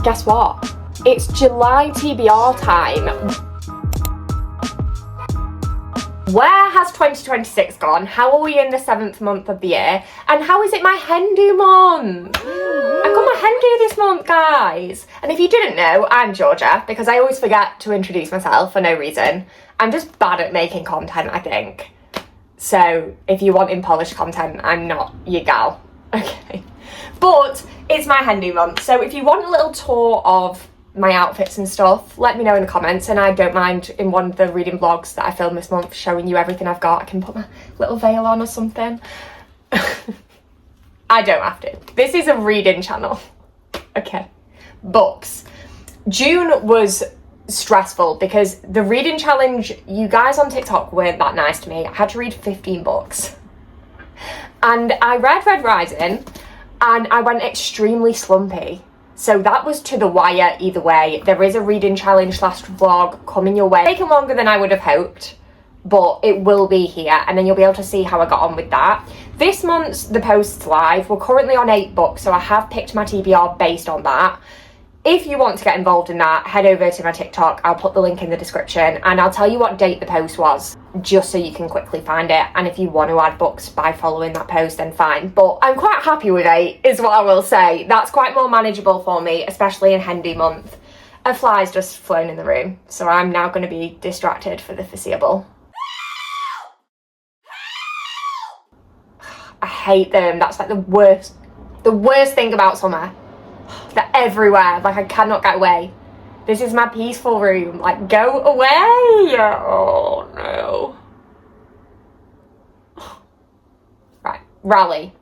guess what? It's July TBR time. Where has 2026 gone? How are we in the 7th month of the year? And how is it my hen do month? I've got my hen do this month, guys. And if you didn't know, I'm Georgia, because I always forget to introduce myself for no reason. I'm just bad at making content, I think. So if you want polished content, I'm not your gal. Okay. But it's my hen do month. So if you want a little tour of my outfits and stuff, let me know in the comments, and I don't mind in one of the reading vlogs that I filmed this month showing you everything I've got. I can put my little veil on or something. I don't have to. This is a reading channel. Okay. Books. June was stressful because the reading challenge, you guys on TikTok weren't that nice to me. I had to read 15 books. And I read Red Rising and I went extremely slumpy. So that was to the wire either way. There is a reading challenge / vlog coming your way. It's taken longer than I would have hoped, but it will be here, and then you'll be able to see how I got on with that. This month's The Post's live. We're currently on 8 books, so I have picked my TBR based on that. If you want to get involved in that, head over to my TikTok. I'll put the link in the description, and I'll tell you what date the post was, just so you can quickly find it. And if you want to add books by following that post, then fine. But I'm quite happy with 8, is what I will say. That's quite more manageable for me, especially in hen do month. A fly's just flown in the room, so I'm now going to be distracted for the foreseeable. I hate them. That's like the worst thing about summer. They're everywhere, like I cannot get away. This is my peaceful room, like go away. Oh no. Right, rally.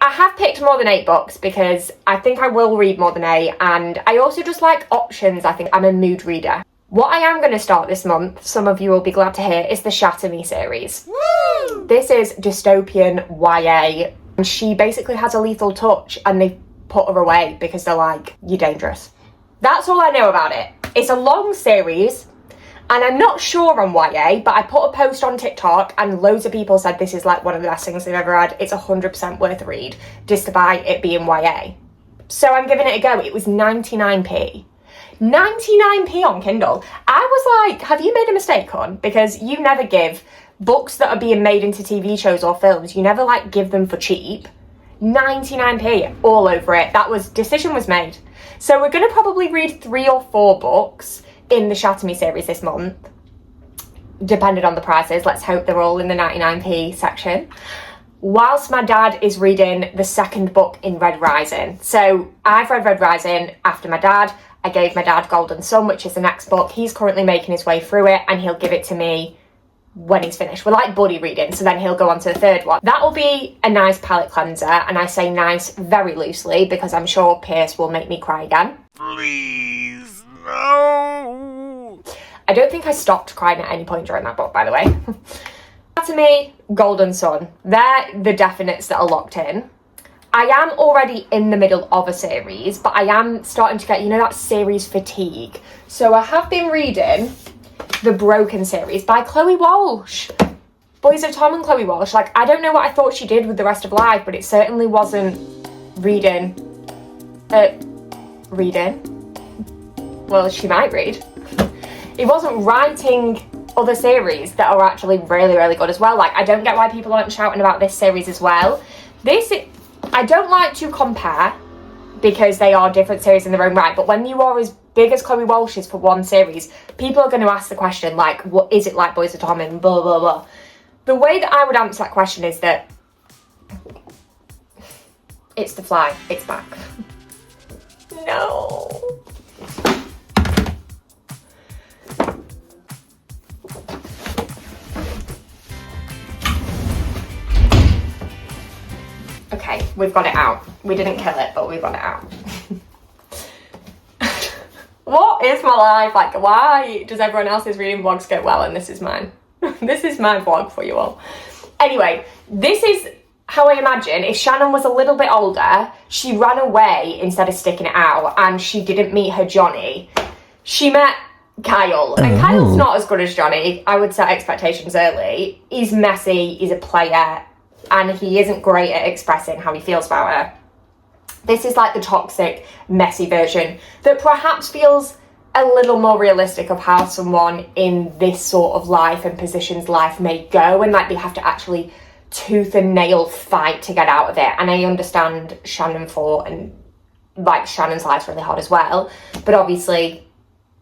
I have picked more than 8 books because I think I will read more than 8, and I also just like options. I think I'm a mood reader. What I am going to start this month, some of you will be glad to hear, is the Shatter Me series. Woo! This is dystopian YA, and she basically has a lethal touch and they put her away because they're like, you're dangerous. That's all I know about it. It's a long series and I'm not sure on YA, but I put a post on TikTok and loads of people said this is like one of the best things they've ever read. It's 100% worth a read, despite it being YA. So I'm giving it a go. It was 99p. 99p on Kindle. I was like, have you made a mistake, hon? Because you never give books that are being made into TV shows or films, you never like give them for cheap. 99p all over it. Decision was made. So we're going to probably read 3 or 4 books in the Shatter Me series this month, depending on the prices. Let's hope they're all in the 99p section. Whilst my dad is reading the 2nd book in Red Rising. So I've read Red Rising after my dad. I gave my dad Golden Sun, which is the next book. He's currently making his way through it and he'll give it to me when he's finished. We're like buddy reading, so then he'll go on to the 3rd one. That'll be a nice palate cleanser, and I say nice very loosely because I'm sure Pierce will make me cry again. Please, no! I don't think I stopped crying at any point during that book, by the way. To me, Golden Sun, they're the definites that are locked in. I am already in the middle of a series, but I am starting to get, that series fatigue. So I have been reading the Broken series by Chloe Walsh. Boys of Tom and Chloe Walsh. Like, I don't know what I thought she did with the rest of life, but it certainly wasn't reading. Well, she might read. It wasn't writing other series that are actually really, really good as well. Like, I don't get why people aren't shouting about this series as well. I don't like to compare because they are different series in their own right, but when you are as big as Chloe Walsh is for one series, people are going to ask the question, like, what is it like Boys of Tom and blah, blah, blah. The way that I would answer that question is that it's The Fly, it's back. No. Okay, we've got it out. We didn't kill it, but we got it out. What is my life like? Why does everyone else's reading vlogs go well and this is mine? This is my vlog for you all. Anyway, this is how I imagine if Shannon was a little bit older, she ran away instead of sticking it out, and she didn't meet her Johnny. She met Kyle, and Kyle's not as good as Johnny. I would set expectations early. He's messy, he's a player, and he isn't great at expressing how he feels about her. This is like the toxic, messy version that perhaps feels a little more realistic of how someone in this sort of life and position's life may go, and like they have to actually tooth and nail fight to get out of it. And I understand Shannon fought, and like Shannon's life's really hard as well, but obviously,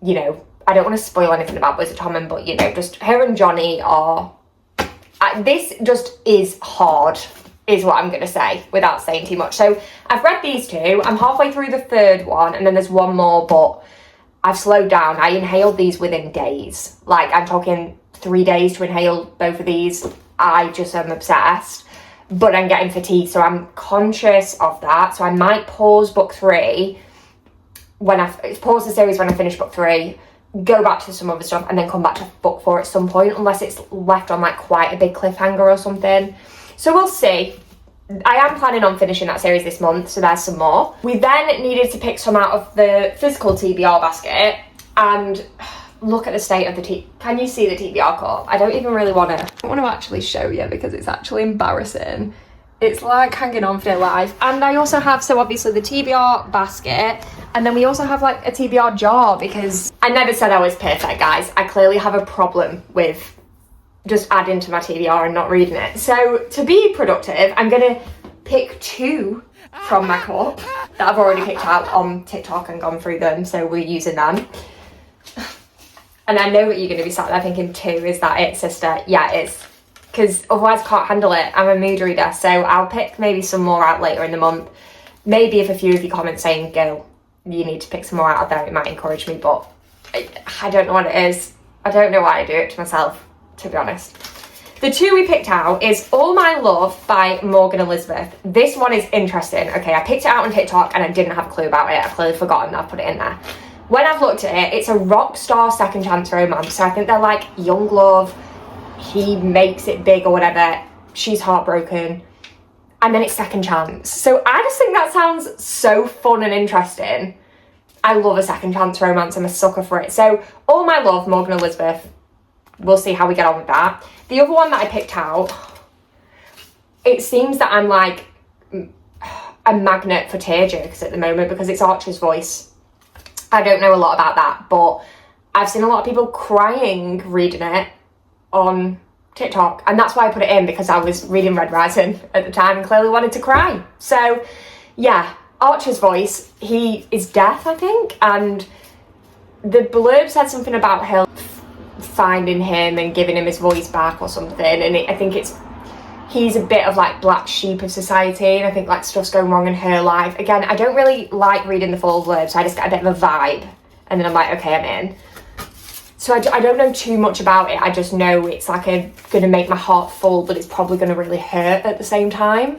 you know, I don't want to spoil anything about Boys of Tommen, but you know, just her and Johnny are, this just is hard, is what I'm going to say without saying too much. So I've read these two, I'm halfway through the third one, and then there's one more, but I've slowed down. I inhaled these within days. Like, I'm talking 3 days to inhale both of these. I just am obsessed, but I'm getting fatigued, so I'm conscious of that. So I might pause book 3 pause the series when I finish book 3, go back to some other stuff, and then come back to book 4 at some point, unless it's left on like quite a big cliffhanger or something. So we'll see. I am planning on finishing that series this month, so there's some more. We then needed to pick some out of the physical TBR basket, and look at the state of the can you see the TBR cup? I don't even really want to actually show you because it's actually embarrassing. It's like hanging on for dear life. And I also have, so obviously the TBR basket, and then we also have like a TBR jar, because I never said I was perfect, guys. I clearly have a problem with just adding to my TBR and not reading it. So to be productive, I'm gonna pick 2 from my cup that I've already picked out on TikTok and gone through them, so we're using them. And I know that you're gonna be sat there thinking, 2, is that it, sister? Yeah, it is. Because otherwise I can't handle it. I'm a mood reader, so I'll pick maybe some more out later in the month. Maybe if a few of you comment saying, girl, you need to pick some more out of there, it might encourage me, but I don't know what it is. I don't know why I do it to myself, to be honest. The 2 we picked out is All My Love by Morgan Elizabeth. This one is interesting. Okay, I picked it out on TikTok and I didn't have a clue about it. I've clearly forgotten that I've put it in there. When I've looked at it, it's a rock star second chance romance. So I think they're like young love, he makes it big or whatever, she's heartbroken, and then it's second chance. So I just think that sounds so fun and interesting. I love a second chance romance, I'm a sucker for it. So All My Love, Morgan Elizabeth, we'll see how we get on with that. The other one that I picked out, it seems that I'm like a magnet for tearjerks at the moment because it's Archer's voice. I don't know a lot about that, but I've seen a lot of people crying reading it on TikTok, and that's why I put it in, because I was reading Red Rising at the time and clearly wanted to cry. So yeah, Archer's voice, he is deaf, I think, and the blurb said something about her finding him and giving him his voice back or something, and I think he's a bit of like black sheep of society, and I think like stuff's going wrong in her life. Again, I don't really like reading the full blurb, so I just get a bit of a vibe, and then I'm like, okay, I'm in. So I don't know too much about it. I just know it's like gonna make my heart full, but it's probably gonna really hurt at the same time.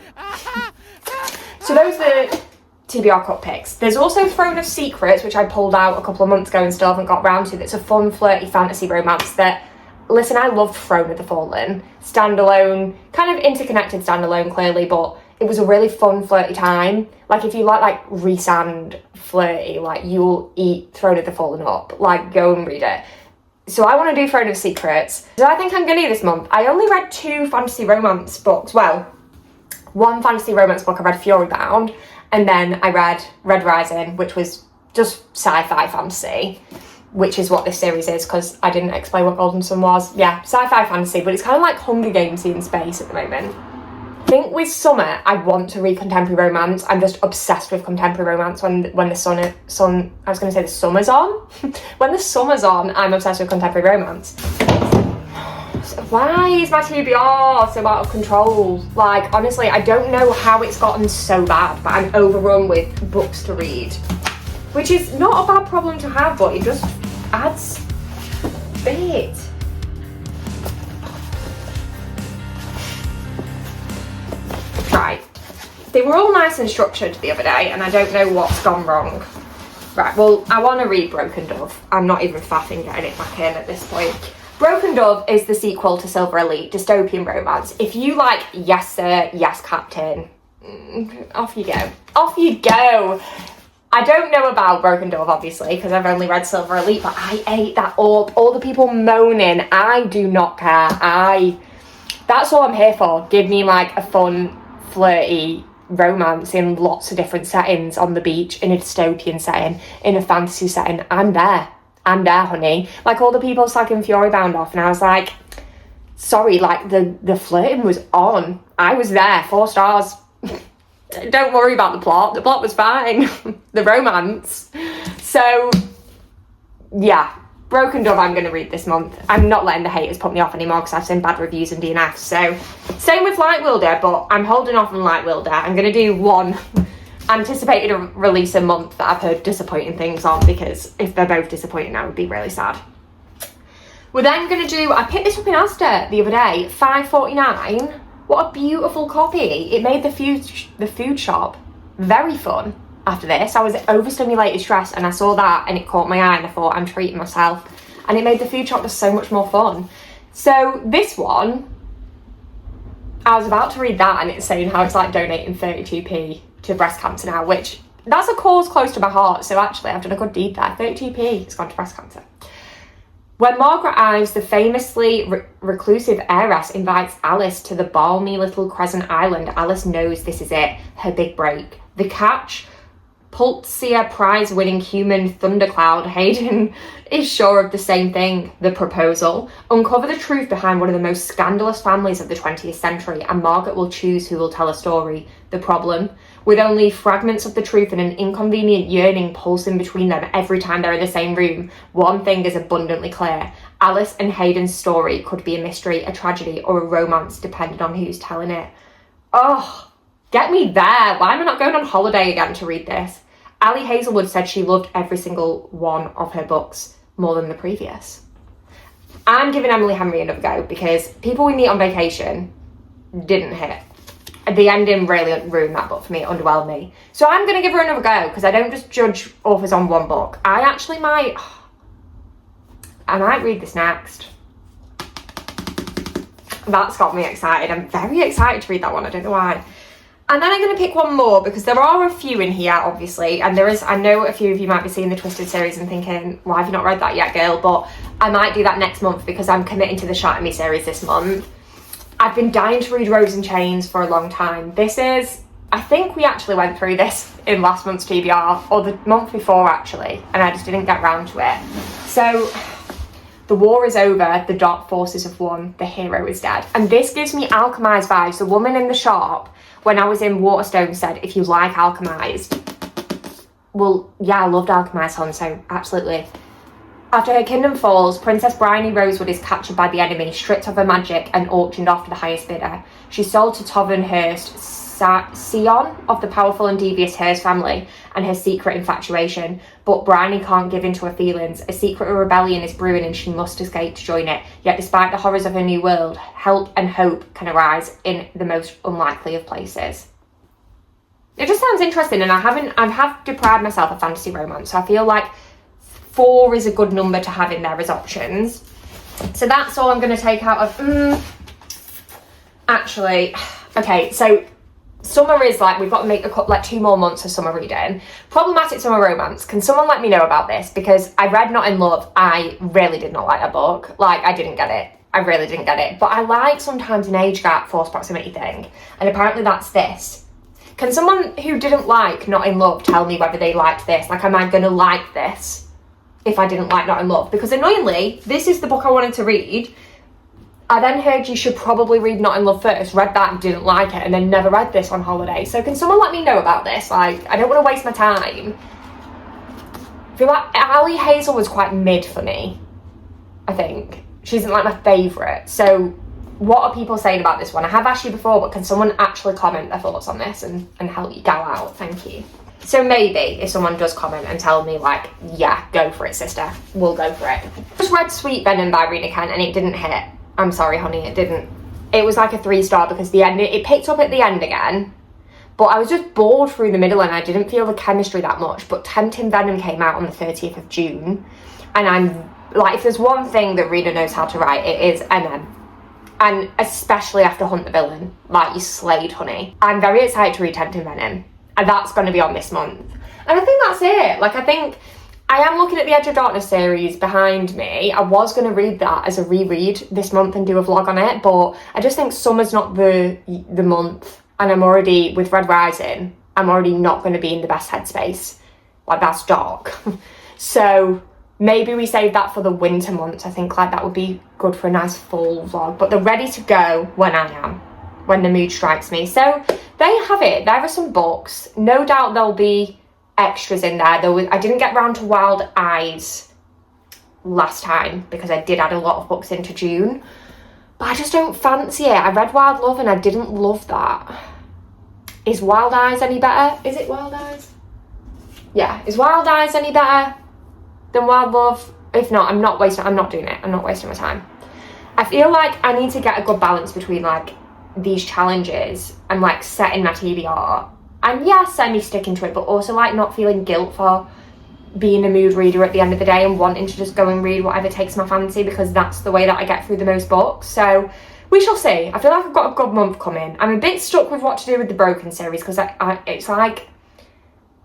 So those are the TBR cup picks. There's also Throne of Secrets, which I pulled out a couple of months ago and still haven't got round to. That's a fun, flirty fantasy romance that, listen, I loved Throne of the Fallen. Standalone, kind of interconnected standalone clearly, but it was a really fun, flirty time. Like, if you like Rhysand flirty, like, you'll eat Throne of the Fallen up. Like, go and read it. So I want to do Throne of Secrets. So I think I'm going to do this month. I only read 2 fantasy romance books. Well, one fantasy romance book, I read Fury Bound, and then I read Red Rising, which was just sci-fi fantasy, which is what this series is, because I didn't explain what Golden Sun was. Yeah, sci-fi fantasy, but it's kind of like Hunger Games in space at the moment. I think with summer, I want to read contemporary romance. I'm just obsessed with contemporary romance when the summer's on. When the summer's on, I'm obsessed with contemporary romance. Why is my TBR so out of control? Like, honestly, I don't know how it's gotten so bad, but I'm overrun with books to read, which is not a bad problem to have, but it just adds a bit. Right, they were all nice and structured the other day, and I don't know what's gone wrong. Right, well, I want to read Broken Dove. I'm not even faffing getting it back in at this point. Broken Dove is the sequel to Silver Elite, dystopian romance. If you like Yes Sir, Yes Captain, off you go. Off you go. I don't know about Broken Dove, obviously, because I've only read Silver Elite, but I ate that up. All the people moaning, I do not care. That's all I'm here for. Give me like a fun, flirty romance in lots of different settings, on the beach, in a dystopian setting, in a fantasy setting, I'm there, honey. Like, all the people slagging Fury Bound off, and I was like, sorry, like, the flirting was on. I was there, 4 stars. Don't worry about the plot was fine. The romance. So, yeah, Broken Dove I'm going to read this month. I'm not letting the haters put me off anymore because I've seen bad reviews in DNF. So, same with Light Wilder, but I'm holding off on Light Wilder. I'm going to do one anticipated release a month that I've heard disappointing things on, because if they're both disappointing, I would be really sad. We're then going to do, I picked this up in Asda the other day, $5.49. What a beautiful copy. It made the food shop very fun after this. I was overstimulated, stressed, and I saw that and it caught my eye and I thought, I'm treating myself. And it made the food shop just so much more fun. So this one, I was about to read that and it's saying how it's like donating 32p to breast cancer now, which that's a cause close to my heart. So actually I've done a good deed there. 32p has gone to breast cancer. When Margaret Ives, the famously reclusive heiress, invites Alice to the balmy little Crescent Island, Alice knows this is it, her big break. The catch? Pulitzer Prize-winning human thundercloud, Hayden is sure of the same thing, the proposal. Uncover the truth behind one of the most scandalous families of the 20th century, and Margaret will choose who will tell a story. The problem? With only fragments of the truth and an inconvenient yearning pulsing between them every time they're in the same room, one thing is abundantly clear. Alice and Hayden's story could be a mystery, a tragedy, or a romance, depending on who's telling it. Oh, get me there. Why am I not going on holiday again to read this? Ali Hazelwood said she loved every single one of her books more than the previous. I'm giving Emily Henry another go because People We Meet on Vacation didn't hit. The ending really ruined that book for me, underwhelmed me. So I'm going to give her another go because I don't just judge authors on one book. I might read this next. That's got me excited. I'm very excited to read that one. I don't know why. And then I'm going to pick one more because there are a few in here, obviously. And I know a few of you might be seeing the Twisted series and thinking, why have you not read that yet, girl? But I might do that next month because I'm committing to the Shatter Me series this month. I've been dying to read Rose and Chains for a long time. I think we actually went through this in last month's TBR, or the month before actually, and I just didn't get round to it. So, the war is over, the dark forces have won, the hero is dead. And this gives me Alchemized vibes. The woman in the shop, when I was in Waterstone, said, if you like Alchemized, well, yeah, I loved Alchemized, hon, so absolutely. After her kingdom falls, Princess Bryony Rosewood is captured by the enemy, stripped of her magic and auctioned off to the highest bidder. She's sold to Tovern Hurst, Sion of the powerful and devious Hurst family, and her secret infatuation. But Bryony can't give in to her feelings. A secret rebellion is brewing and she must escape to join it. Yet despite the horrors of her new world, help and hope can arise in the most unlikely of places. It just sounds interesting, and I have deprived myself of fantasy romance, so I feel like 4 is a good number to have in there as options. So that's all I'm going to take out of... Actually, okay, so summer is like, we've got to make 2 more months of summer reading. Problematic summer romance. Can someone let me know about this? Because I read Not in Love. I really did not like that book. Like, I didn't get it. I really didn't get it. But I like sometimes an age gap, forced proximity thing. And apparently that's this. Can someone who didn't like Not in Love tell me whether they liked this? Like, am I going to like this if I didn't like Not in Love? Because annoyingly, this is the book I wanted to read. I then heard you should probably read Not in Love first, read that and didn't like it, and then never read this on holiday. So can someone let me know about this? Like, I don't want to waste my time. I feel like Ali Hazel was quite mid for me, I think. She isn't like my favourite. So what are people saying about this one? I have asked you before, but can someone actually comment their thoughts on this and help you gal out? Thank you. So maybe if someone does comment and tell me like, yeah, go for it, sister, we'll go for it. Just read Sweet Venom by Rena Kent and it didn't hit. I'm sorry, honey, it didn't. It was like a 3-star because the end, it picked up at the end again, but I was just bored through the middle and I didn't feel the chemistry that much. But Tempting Venom came out on the 30th of June, and I'm like, if there's one thing that Rena knows how to write, it is MM. And especially after Hunt the Villain, like, you slayed, honey. I'm very excited to read Tempting Venom, and that's going to be on this month. And I think that's it. Like, I think I am looking at the Edge of Darkness series behind me. I was going to read that as a reread this month and do a vlog on it, but I just think summer's not the month. and I'm already, with Red Rising, I'm already not going to be in the best headspace. Like, that's dark. So maybe we save that for the winter months. I think like that would be good for a nice full vlog, but they're ready to go when I am, when the mood strikes me. So there you have it. There are some books. No doubt there'll be extras in there. I didn't get round to Wild Eyes last time because I did add a lot of books into June, but I just don't fancy it. I read Wild Love and I didn't love that. Is Wild Eyes any better? Is it Wild Eyes? Yeah, is Wild Eyes any better than Wild Love? If not, I'm not doing it. I'm not wasting my time. I feel like I need to get a good balance between like these challenges and like setting my TBR. And yes, I'm sticking to it, but also like not feeling guilt for being a mood reader at the end of the day and wanting to just go and read whatever takes my fancy, because that's the way that I get through the most books. So we shall see. I feel like I've got a good month coming. I'm a bit stuck with what to do with the Broken series because it's like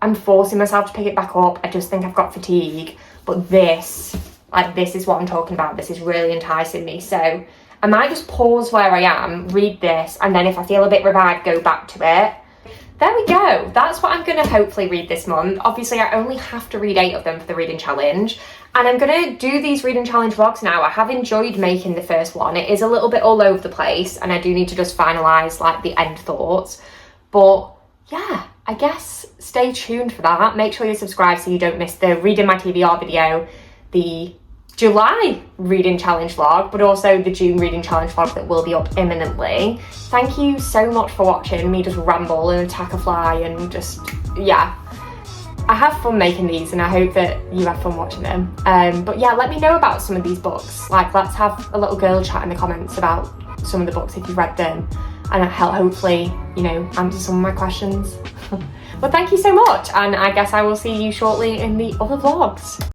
I'm forcing myself to pick it back up. I just think I've got fatigue. But this is what I'm talking about. This is really enticing me. So I might just pause where I am, read this, and then if I feel a bit revived, go back to it. There we go. That's what I'm going to hopefully read this month. Obviously, I only have to read 8 of them for the reading challenge. And I'm going to do these reading challenge vlogs now. I have enjoyed making the first one. It is a little bit all over the place, and I do need to just finalise like the end thoughts. But yeah, I guess stay tuned for that. Make sure you subscribe so you don't miss the Reading My TBR video, the July reading challenge vlog, but also the June reading challenge vlog that will be up imminently. Thank you so much for watching me just ramble and attack a fly and just, yeah. I have fun making these and I hope that you have fun watching them. But yeah, let me know about some of these books. Like, let's have a little girl chat in the comments about some of the books if you've read them, and hopefully, you know, answer some of my questions. But thank you so much, and I guess I will see you shortly in the other vlogs.